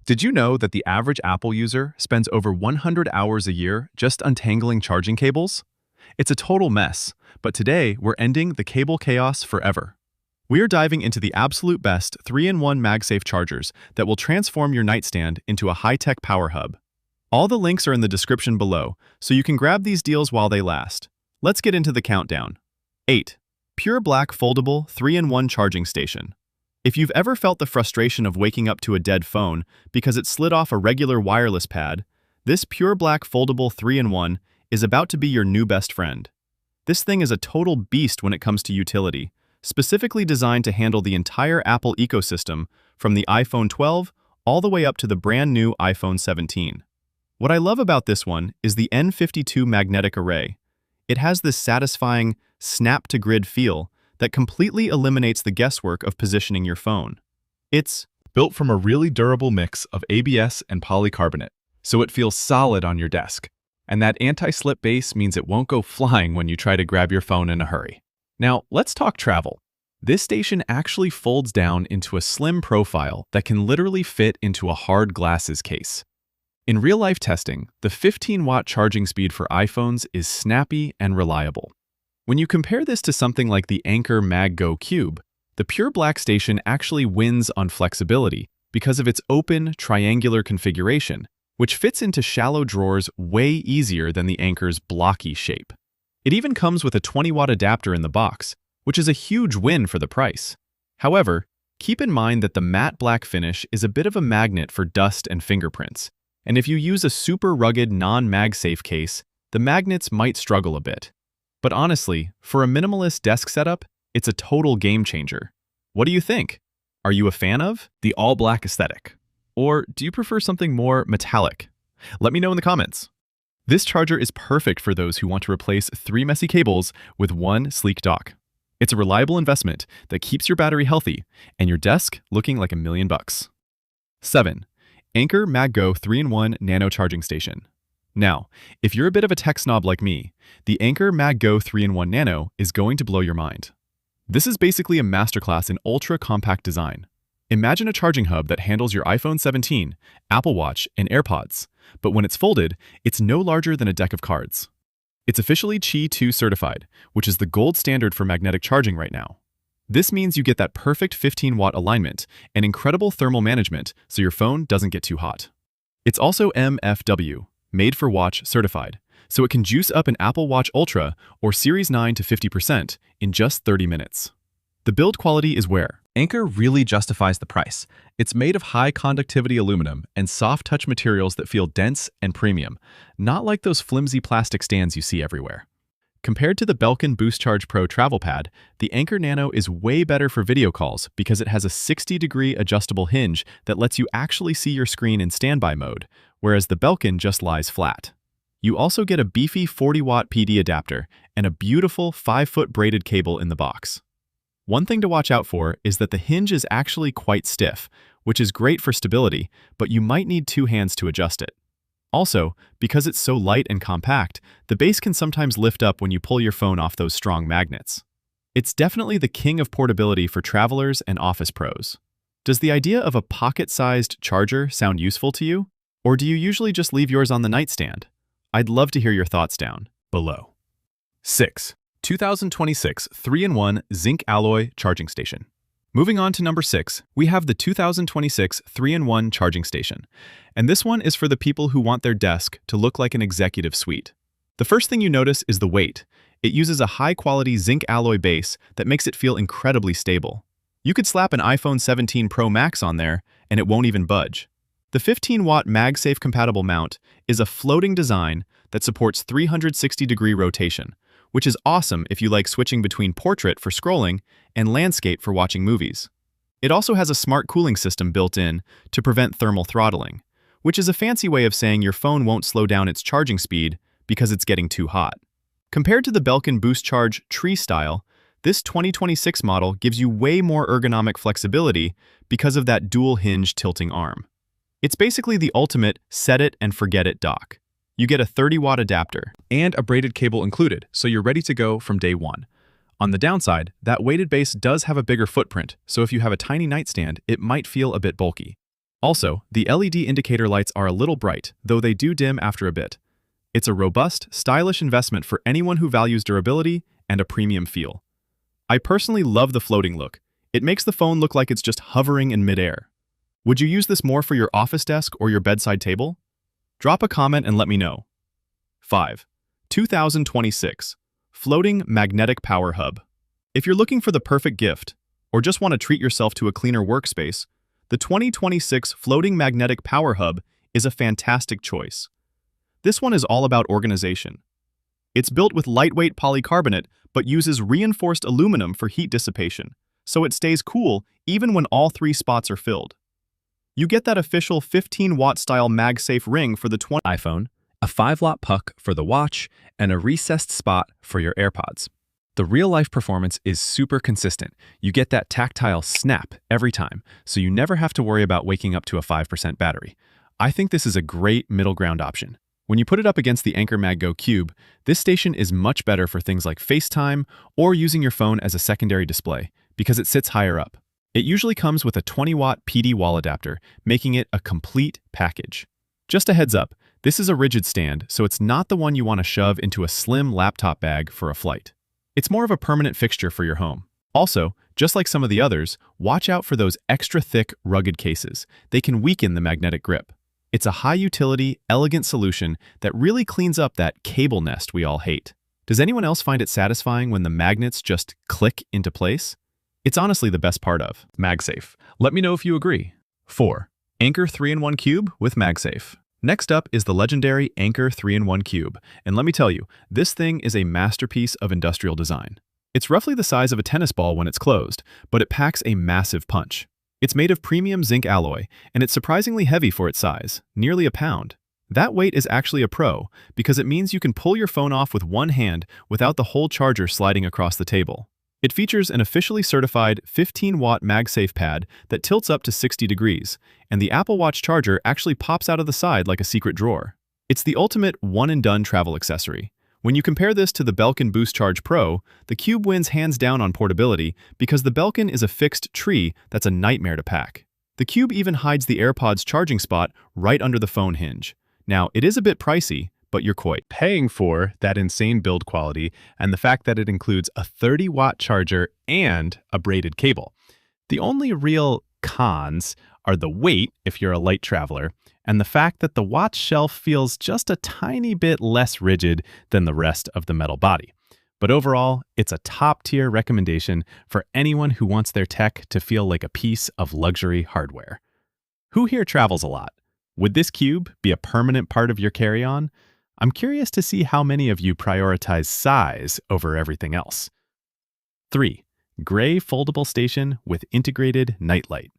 Did you know that the average Apple user spends over 100 hours a year just untangling charging cables? It's a total mess, but today we're ending the cable chaos forever. We are diving into the absolute best 3-in-1 MagSafe chargers that will transform your nightstand into a high-tech power hub. All the links are in the description below, so you can grab these deals while they last. Let's get into the countdown. 8. Pure Black Foldable 3-in-1 Charging Station. If you've ever felt the frustration of waking up to a dead phone because it slid off a regular wireless pad, this Pure Black Foldable 3-in-1 is about to be your new best friend. This thing is a total beast when it comes to utility, specifically designed to handle the entire Apple ecosystem from the iPhone 12 all the way up to the brand new iPhone 17. What I love about this one is the N52 magnetic array. It has this satisfying snap-to-grid feel that completely eliminates the guesswork of positioning your phone. It's built from a really durable mix of ABS and polycarbonate, so it feels solid on your desk. And that anti-slip base means it won't go flying when you try to grab your phone in a hurry. Now, let's talk travel. This station actually folds down into a slim profile that can literally fit into a hard glasses case. In real-life testing, the 15-watt charging speed for iPhones is snappy and reliable. When you compare this to something like the Anker MagGo Cube, the Pure Black station actually wins on flexibility because of its open, triangular configuration, which fits into shallow drawers way easier than the Anker's blocky shape. It even comes with a 20-watt adapter in the box, which is a huge win for the price. However, keep in mind that the matte black finish is a bit of a magnet for dust and fingerprints, and if you use a super rugged non-MagSafe case, the magnets might struggle a bit. But honestly, for a minimalist desk setup, it's a total game changer. What do you think? Are you a fan of the all-black aesthetic? Or do you prefer something more metallic? Let me know in the comments. This charger is perfect for those who want to replace 3 messy cables with one sleek dock. It's a reliable investment that keeps your battery healthy and your desk looking like $1,000,000. 7. Anker MagGo 3-in-1 Nano Charging Station. Now, if you're a bit of a tech snob like me, the Anker MagGo 3-in-1 Nano is going to blow your mind. This is basically a masterclass in ultra-compact design. Imagine a charging hub that handles your iPhone 17, Apple Watch, and AirPods, but when it's folded, it's no larger than a deck of cards. It's officially Qi 2 certified, which is the gold standard for magnetic charging right now. This means you get that perfect 15-watt alignment and incredible thermal management so your phone doesn't get too hot. It's also MFW, Made for Watch certified, so it can juice up an Apple Watch Ultra or Series 9 to 50% in just 30 minutes. The build quality is where Anker really justifies the price. It's made of high-conductivity aluminum and soft-touch materials that feel dense and premium, not like those flimsy plastic stands you see everywhere. Compared to the Belkin Boost Charge Pro travel pad, the Anker Nano is way better for video calls because it has a 60-degree adjustable hinge that lets you actually see your screen in standby mode, whereas the Belkin just lies flat. You also get a beefy 40-watt PD adapter and a beautiful 5-foot braided cable in the box. One thing to watch out for is that the hinge is actually quite stiff, which is great for stability, but you might need 2 hands to adjust it. Also, because it's so light and compact, the base can sometimes lift up when you pull your phone off those strong magnets. It's definitely the king of portability for travelers and office pros. Does the idea of a pocket-sized charger sound useful to you? Or do you usually just leave yours on the nightstand? I'd love to hear your thoughts down below. 6. 2026 3-in-1 Zinc-Alloy Charging Station. Moving on to number 6, we have the 2026 3-in-1 Charging Station. And this one is for the people who want their desk to look like an executive suite. The first thing you notice is the weight. It uses a high-quality zinc-alloy base that makes it feel incredibly stable. You could slap an iPhone 17 Pro Max on there, and it won't even budge. The 15-watt MagSafe compatible mount is a floating design that supports 360-degree rotation, which is awesome if you like switching between portrait for scrolling and landscape for watching movies. It also has a smart cooling system built in to prevent thermal throttling, which is a fancy way of saying your phone won't slow down its charging speed because it's getting too hot. Compared to the Belkin Boost Charge Tree style, this 2026 model gives you way more ergonomic flexibility because of that dual hinge tilting arm. It's basically the ultimate set it and forget it dock. You get a 30-watt adapter and a braided cable included, so you're ready to go from day one. On the downside, that weighted base does have a bigger footprint, so if you have a tiny nightstand, it might feel a bit bulky. Also, the LED indicator lights are a little bright, though they do dim after a bit. It's a robust, stylish investment for anyone who values durability and a premium feel. I personally love the floating look. It makes the phone look like it's just hovering in midair. Would you use this more for your office desk or your bedside table? Drop a comment and let me know. 5. 2026 Floating Magnetic Power Hub. If you're looking for the perfect gift, or just want to treat yourself to a cleaner workspace, the 2026 Floating Magnetic Power Hub is a fantastic choice. This one is all about organization. It's built with lightweight polycarbonate but uses reinforced aluminum for heat dissipation, so it stays cool even when all 3 spots are filled. You get that official 15-watt style MagSafe ring for the iPhone, a 5-watt puck for the watch, and a recessed spot for your AirPods. The real-life performance is super consistent. You get that tactile snap every time, so you never have to worry about waking up to a 5% battery. I think this is a great middle ground option. When you put it up against the Anker MagGo Cube, this station is much better for things like FaceTime or using your phone as a secondary display, because it sits higher up. It usually comes with a 20-watt PD wall adapter, making it a complete package. Just a heads up, this is a rigid stand, so it's not the one you want to shove into a slim laptop bag for a flight. It's more of a permanent fixture for your home. Also, just like some of the others, watch out for those extra thick, rugged cases. They can weaken the magnetic grip. It's a high-utility, elegant solution that really cleans up that cable nest we all hate. Does anyone else find it satisfying when the magnets just click into place? It's honestly the best part of MagSafe. Let me know if you agree. 4. Anker 3-in-1 Cube with MagSafe. Next up is the legendary Anker 3-in-1 Cube, and let me tell you, this thing is a masterpiece of industrial design. It's roughly the size of a tennis ball when it's closed, but it packs a massive punch. It's made of premium Zinc-Alloy, and it's surprisingly heavy for its size, nearly a pound. That weight is actually a pro, because it means you can pull your phone off with one hand without the whole charger sliding across the table. It features an officially certified 15-watt MagSafe pad that tilts up to 60 degrees, and the Apple Watch charger actually pops out of the side like a secret drawer. It's the ultimate one-and-done travel accessory. When you compare this to the Belkin Boost Charge Pro, the Cube wins hands down on portability because the Belkin is a fixed tree that's a nightmare to pack. The Cube even hides the AirPods charging spot right under the phone hinge. Now, it is a bit pricey, but you're quite paying for that insane build quality and the fact that it includes a 30-watt charger and a braided cable. The only real cons are the weight if you're a light traveler, and the fact that the watch shelf feels just a tiny bit less rigid than the rest of the metal body. But overall, it's a top-tier recommendation for anyone who wants their tech to feel like a piece of luxury hardware. Who here travels a lot? Would this Cube be a permanent part of your carry-on? I'm curious to see how many of you prioritize size over everything else. 3. Gray Foldable Station with Integrated Nightlight.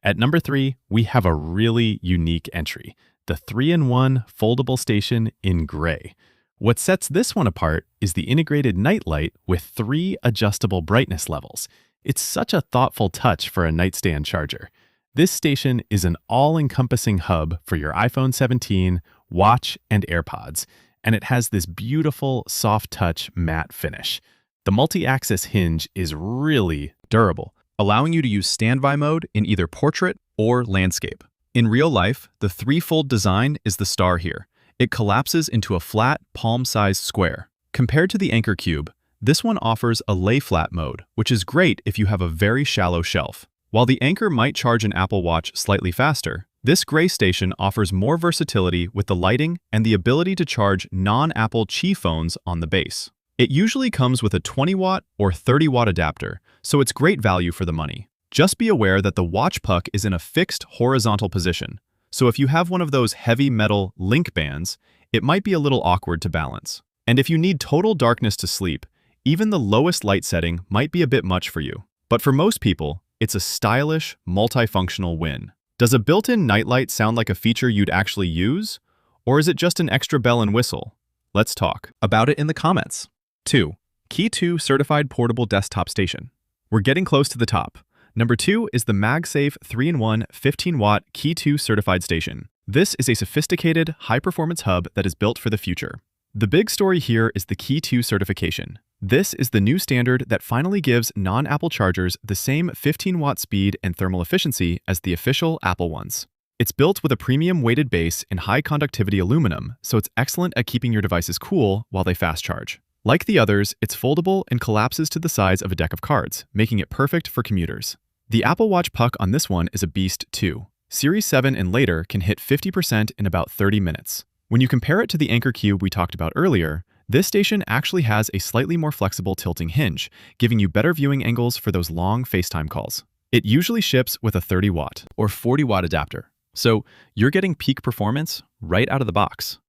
At number 3, we have a really unique entry, the 3-in-1 foldable station in gray. What sets this one apart is the integrated nightlight with 3 adjustable brightness levels. It's such a thoughtful touch for a nightstand charger. This station is an all-encompassing hub for your iPhone 17, watch, and AirPods, and it has this beautiful soft-touch matte finish. The multi-axis hinge is really durable, allowing you to use standby mode in either portrait or landscape. In real life, the 3-fold design is the star here. It collapses into a flat, palm-sized square. Compared to the Anker Cube, this one offers a lay-flat mode, which is great if you have a very shallow shelf. While the Anker might charge an Apple Watch slightly faster, this gray station offers more versatility with the lighting and the ability to charge non-Apple Qi phones on the base. It usually comes with a 20-watt or 30-watt adapter, so it's great value for the money. Just be aware that the watch puck is in a fixed horizontal position, so if you have one of those heavy metal link bands, it might be a little awkward to balance. And if you need total darkness to sleep, even the lowest light setting might be a bit much for you. But for most people, it's a stylish, multifunctional win. Does a built-in nightlight sound like a feature you'd actually use? Or is it just an extra bell and whistle? Let's talk about it in the comments. 2. Key 2 Certified Portable Desktop Station. We're getting close to the top. Number 2 is the MagSafe 3-in-1 15-watt Key 2 Certified Station. This is a sophisticated, high-performance hub that is built for the future. The big story here is the Key 2 certification. This is the new standard that finally gives non-Apple chargers the same 15-watt speed and thermal efficiency as the official Apple ones. It's built with a premium weighted base in high-conductivity aluminum, so it's excellent at keeping your devices cool while they fast charge. Like the others, it's foldable and collapses to the size of a deck of cards, making it perfect for commuters. The Apple Watch puck on this one is a beast too. Series 7 and later can hit 50% in about 30 minutes. When you compare it to the Anker Cube we talked about earlier, this station actually has a slightly more flexible tilting hinge, giving you better viewing angles for those long FaceTime calls. It usually ships with a 30-watt or 40-watt adapter, so you're getting peak performance right out of the box.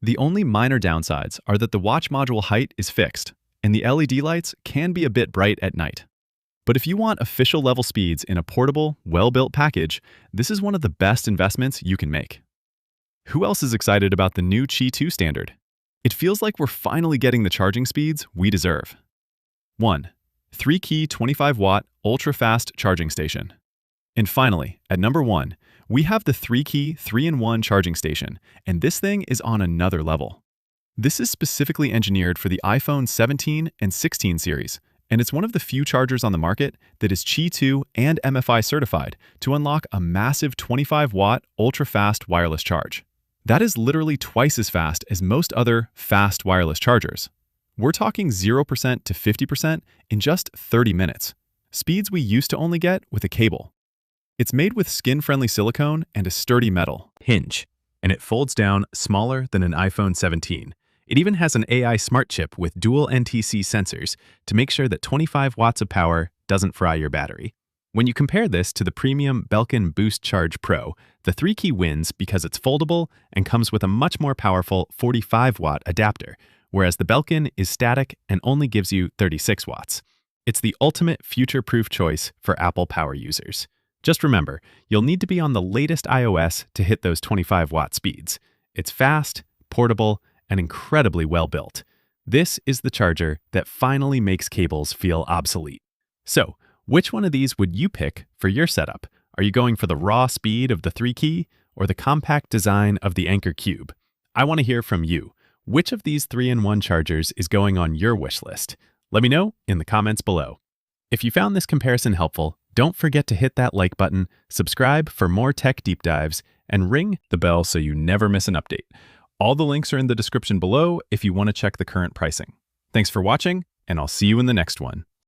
The only minor downsides are that the watch module height is fixed, and the LED lights can be a bit bright at night. But if you want official level speeds in a portable, well-built package, this is one of the best investments you can make. Who else is excited about the new Qi 2 standard? It feels like we're finally getting the charging speeds we deserve. 1. THREEKEY 25-watt ultra-fast charging station. And finally, at number 1, we have the THREEKEY 3-in-1 charging station, and this thing is on another level. This is specifically engineered for the iPhone 17 and 16 series, and it's one of the few chargers on the market that is Qi 2 and MFI certified to unlock a massive 25-watt ultra-fast wireless charge. That is literally twice as fast as most other fast wireless chargers. We're talking 0% to 50% in just 30 minutes, speeds we used to only get with a cable. It's made with skin-friendly silicone and a sturdy metal hinge, and it folds down smaller than an iPhone 17. It even has an AI smart chip with dual NTC sensors to make sure that 25 watts of power doesn't fry your battery. When you compare this to the premium Belkin Boost Charge Pro, the THREEKEY wins because it's foldable and comes with a much more powerful 45-watt adapter, whereas the Belkin is static and only gives you 36 watts. It's the ultimate future-proof choice for Apple power users. Just remember, you'll need to be on the latest iOS to hit those 25-watt speeds. It's fast, portable, and incredibly well-built. This is the charger that finally makes cables feel obsolete. So, which one of these would you pick for your setup? Are you going for the raw speed of the THREEKEY or the compact design of the Anker Cube? I want to hear from you. Which of these 3-in-1 chargers is going on your wish list? Let me know in the comments below. If you found this comparison helpful, don't forget to hit that like button, subscribe for more tech deep dives, and ring the bell so you never miss an update. All the links are in the description below if you want to check the current pricing. Thanks for watching, and I'll see you in the next one.